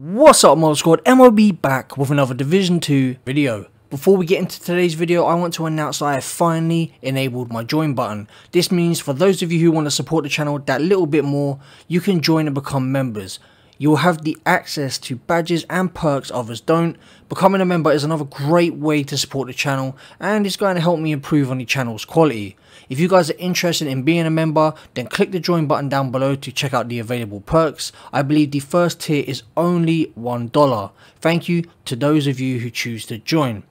What's up, Mod Squad? MOB back with another Division 2 video. Before we get into today's video, I want to announce that I have finally enabled my join button. This means for those of you who want to support the channel that little bit more, you can join and become members. You will have the access to badges and perks others don't. Becoming a member is another great way to support the channel, and it's going to help me improve on the channel's quality. If you guys are interested in being a member, then click the join button down below to check out the available perks. I believe the first tier is only $1. Thank you to those of you who choose to join.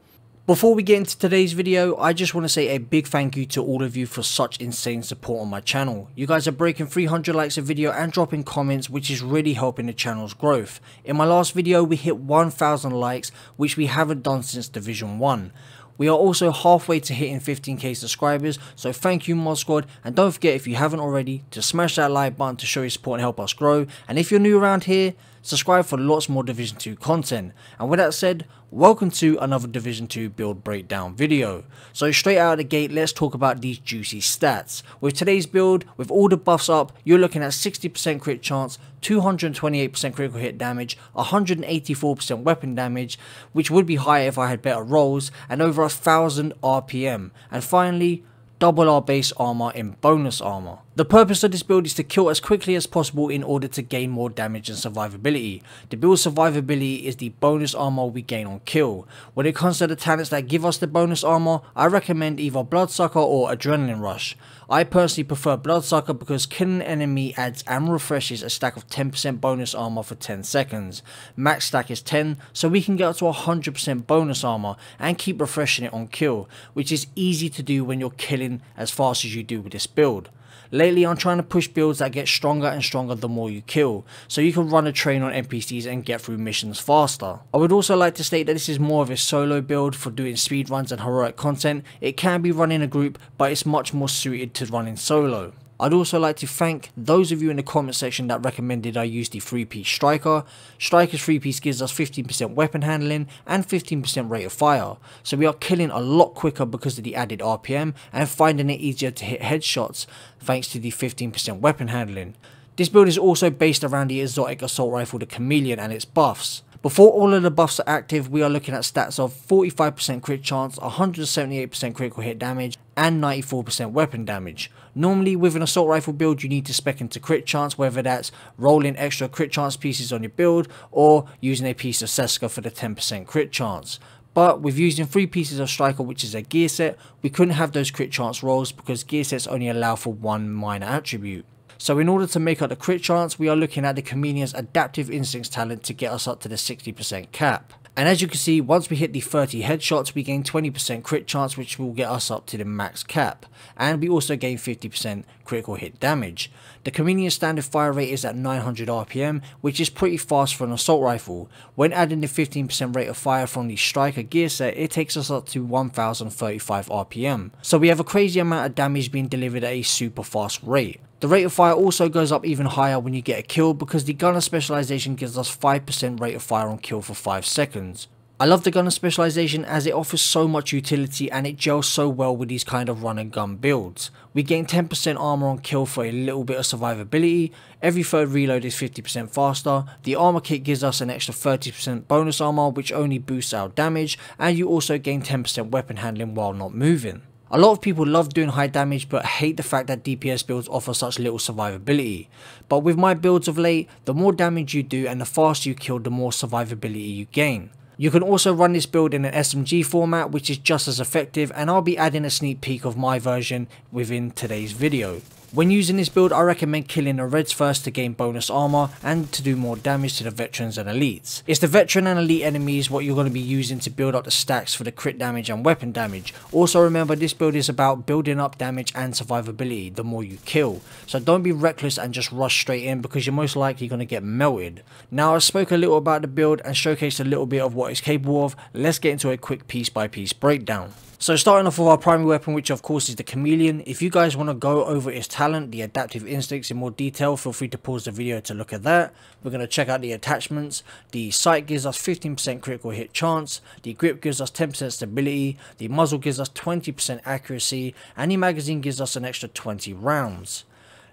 Before we get into today's video, I just want to say a big thank you to all of you for such insane support on my channel. You guys are breaking 300 likes a video and dropping comments, which is really helping the channel's growth. In my last video we hit 1000 likes, which we haven't done since Division 1. We are also halfway to hitting 15k subscribers, so thank you Mod Squad, and don't forget, if you haven't already, to smash that like button to show your support and help us grow. And if you're new around here, subscribe for lots more Division 2 content. And with that said, welcome to another Division 2 build breakdown video. So straight out of the gate, let's talk about these juicy stats. With today's build, with all the buffs up, you're looking at 60% crit chance, 228% critical hit damage, 184% weapon damage, which would be higher if I had better rolls, and over 1000 RPM. And finally, double our base armor in bonus armor. The purpose of this build is to kill as quickly as possible in order to gain more damage and survivability. The build's survivability is the bonus armor we gain on kill. When it comes to the talents that give us the bonus armor, I recommend either Bloodsucker or Adrenaline Rush. I personally prefer Bloodsucker because killing an enemy adds and refreshes a stack of 10% bonus armor for 10 seconds. Max stack is 10, so we can get up to 100% bonus armor and keep refreshing it on kill, which is easy to do when you're killing as fast as you do with this build. Lately I'm trying to push builds that get stronger and stronger the more you kill, so you can run a train on NPCs and get through missions faster. I would also like to state that this is more of a solo build for doing speedruns and heroic content. It can be run in a group, but it's much more suited to running solo. I'd also like to thank those of you in the comment section that recommended I use the 3-piece Striker. Striker's 3-piece gives us 15% weapon handling and 15% rate of fire, so we are killing a lot quicker because of the added RPM and finding it easier to hit headshots thanks to the 15% weapon handling. This build is also based around the exotic assault rifle, the Chameleon, and its buffs. Before all of the buffs are active, we are looking at stats of 45% crit chance, 178% critical hit damage, and 94% weapon damage. Normally with an assault rifle build you need to spec into crit chance, whether that's rolling extra crit chance pieces on your build or using a piece of Seska for the 10% crit chance. But with using 3 pieces of Striker, which is a gear set, we couldn't have those crit chance rolls because gear sets only allow for one minor attribute. So in order to make up the crit chance, we are looking at the Chameleon's Adaptive Instincts talent to get us up to the 60% cap. And as you can see, once we hit the 30 headshots, we gain 20% crit chance, which will get us up to the max cap. And we also gain 50% critical hit damage. The Chameleon's standard fire rate is at 900 RPM, which is pretty fast for an assault rifle. When adding the 15% rate of fire from the Striker gear set, it takes us up to 1035 RPM. So we have a crazy amount of damage being delivered at a super fast rate. The rate of fire also goes up even higher when you get a kill because the gunner specialization gives us 5% rate of fire on kill for 5 seconds. I love the gunner specialization as it offers so much utility and it gels so well with these kind of run and gun builds. We gain 10% armor on kill for a little bit of survivability, every third reload is 50% faster, the armor kit gives us an extra 30% bonus armor which only boosts our damage, and you also gain 10% weapon handling while not moving. A lot of people love doing high damage but hate the fact that DPS builds offer such little survivability. But with my builds of late, the more damage you do and the faster you kill, the more survivability you gain. You can also run this build in an SMG format, which is just as effective, and I'll be adding a sneak peek of my version within today's video. When using this build, I recommend killing the reds first to gain bonus armor and to do more damage to the veterans and elites. It's the veteran and elite enemies what you're going to be using to build up the stacks for the crit damage and weapon damage. Also remember, this build is about building up damage and survivability the more you kill. So don't be reckless and just rush straight in because you're most likely going to get melted. Now I spoke a little about the build and showcased a little bit of what it's capable of. Let's get into a quick piece by piece breakdown. So starting off with our primary weapon, which of course is the Chameleon. If you guys want to go over its talent, the Adaptive Instincts, in more detail, feel free to pause the video to look at that. We're going to check out the attachments. The sight gives us 15% critical hit chance, the grip gives us 10% stability, the muzzle gives us 20% accuracy, and the magazine gives us an extra 20 rounds.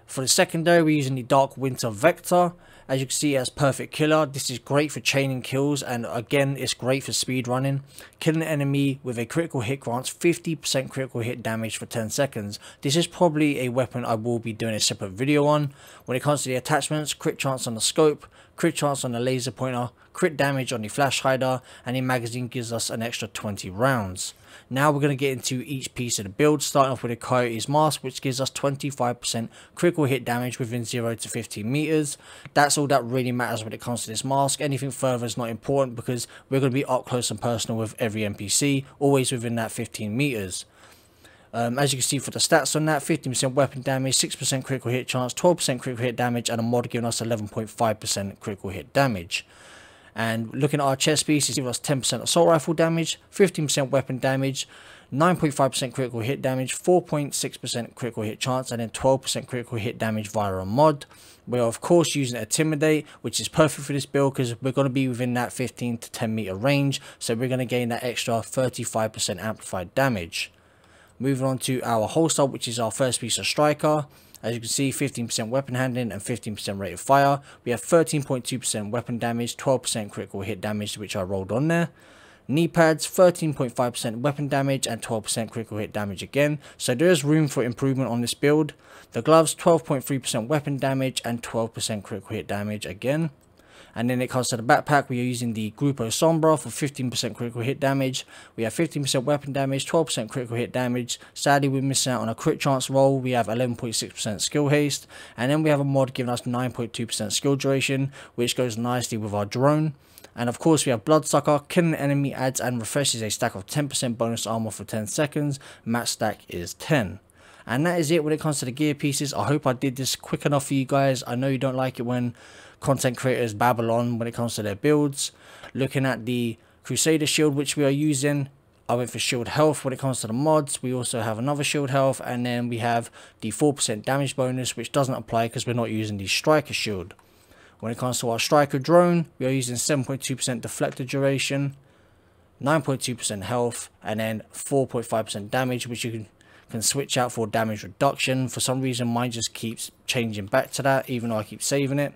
For the secondary, we're using the Dark Winter Vector, As you can see, it has perfect killer. This is great for chaining kills, and again, it's great for speed running. Killing an enemy with a critical hit grants 50% critical hit damage for 10 seconds. This is probably a weapon I will be doing a separate video on. When it comes to the attachments, crit chance on the scope, crit chance on the laser pointer, crit damage on the flash hider, and the magazine gives us an extra 20 rounds. Now we're going to get into each piece of the build, starting off with the Coyote's mask, which gives us 25% critical hit damage within 0 to 15 meters. That's all that really matters when it comes to this mask. Anything further is not important because we're going to be up close and personal with every NPC, always within that 15 meters. As you can see for the stats on that, 15% weapon damage, 6% critical hit chance, 12% critical hit damage, and a mod giving us 11.5% critical hit damage. And looking at our chest piece, it's giving us 10% assault rifle damage, 15% weapon damage, 9.5% critical hit damage, 4.6% critical hit chance, and then 12% critical hit damage via a mod. We're of course using Intimidate, which is perfect for this build because we're going to be within that 15 to 10 meter range, so we're going to gain that extra 35% amplified damage. Moving on to our holster, which is our first piece of striker. As you can see, 15% weapon handling and 15% rate of fire. We have 13.2% weapon damage, 12% critical hit damage, which I rolled on there. Knee pads, 13.5% weapon damage and 12% critical hit damage again. So there is room for improvement on this build. The gloves, 12.3% weapon damage and 12% critical hit damage again. And then it comes to the backpack, we are using the Grupo Sombra for 15% critical hit damage. We have 15% weapon damage, 12% critical hit damage. Sadly, we're missing out on a crit chance roll. We have 11.6% skill haste. And then we have a mod giving us 9.2% skill duration, which goes nicely with our drone. And of course, we have Bloodsucker. Killing an enemy adds and refreshes a stack of 10% bonus armor for 10 seconds. Max stack is 10. And that is it when it comes to the gear pieces. I hope I did this quick enough for you guys. I know you don't like it when content creators babble on when it comes to their builds. Looking at the Crusader shield, which we are using, I went for shield health. When it comes to the mods, we also have another shield health, and then we have the 4% damage bonus, which doesn't apply because we're not using the striker shield. When it comes to our striker drone, we are using 7.2% deflector duration, 9.2% health, and then 4.5% damage, which you can switch out for damage reduction. For some reason mine just keeps changing back to that, even though I keep saving it.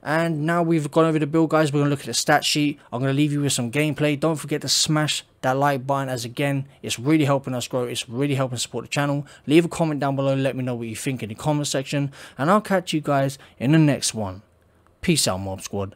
And now we've gone over the build, guys, we're going to look at the stat sheet. I'm going to leave you with some gameplay. Don't forget to smash that like button, as again, it's really helping us grow. It's really helping support the channel. Leave a comment down below, let me know what you think in the comment section, and I'll catch you guys in the next one. Peace out, Mob Squad.